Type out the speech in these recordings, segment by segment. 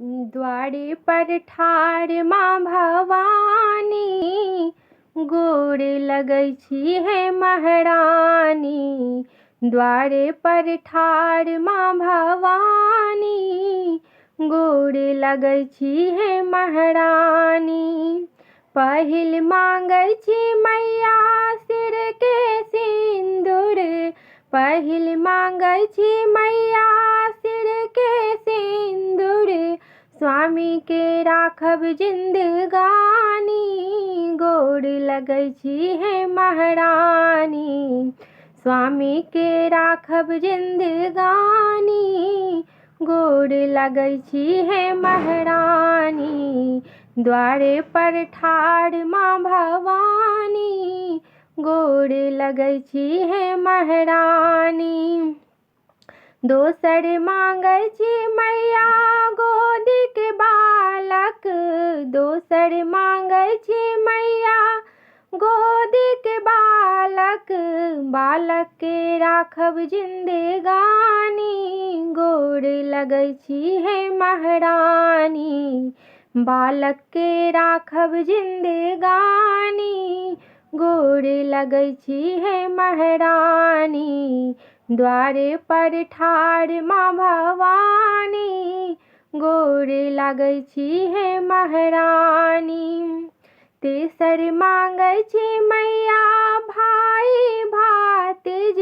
द्वारे पर ठाढ़ माँ भवानी, गोर लगै छी हे महारानी। द्वारे पर ठाढ़ माँ भवानी, गोर लगै छी हे महारानी। पहिल मांगै छी मैया सिर के सिंदूर, पहिल मांगै छी मैया सिर के सिंदूर। स्वामी के राखब जिंदगानी, गोर लगै छी हे महारानी। स्वामी के राखब जिंदगानी, गोर लगै छी हे महारानी। द्वारे पर ठाढ़ माँ भवानी, गोर लगै छी हे महारानी। दोसर मांगै छी मैया गोदी के बालक, दोसर मांगै छी मैया गोदी के बालक। बालक के राखब जिंदगानी, गोर लगै छी हे महारानी। बालक के राखब जिंदगानी, गोर लगै छी हे महारानी। द्वारे पर ठाढ़ माँ भवानी, गोर लगै छी हे महारानी। तेसर मांगै छी मैया भाई भातिज,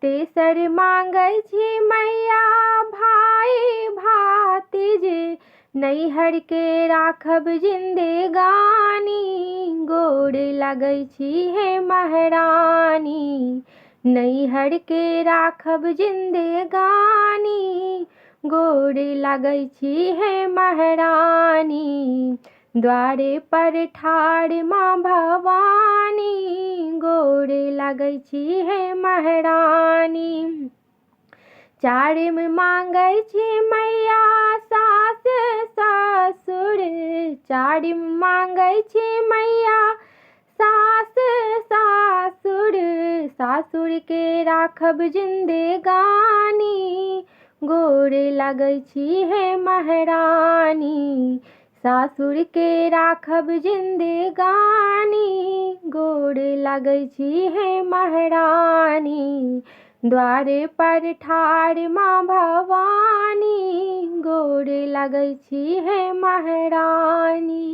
तेसर मांगै छी मैया भाई भातिज। नैहर के राखब जिंदगानी, गोर लगै छी हे महारानी। नैहर के राखब जिंदगानी, गोर लगै छी हे महारानी। द्वारे पर ठाढ़ माँ भवानी, गोर लगै छी हे महारानी। चारिम मांगै छी मैया सास ससुर, चारिम मांगै छी मैया सास ससुर। सासुर के राखब जिंदगानी, गोर लगै छी हे महारानी। सासुर के राखब जिंदगानी, गोर लगै छी हे महारानी। द्वारे पर ठाढ़ माँ भवानी, गोर लगै छी हे महारानी।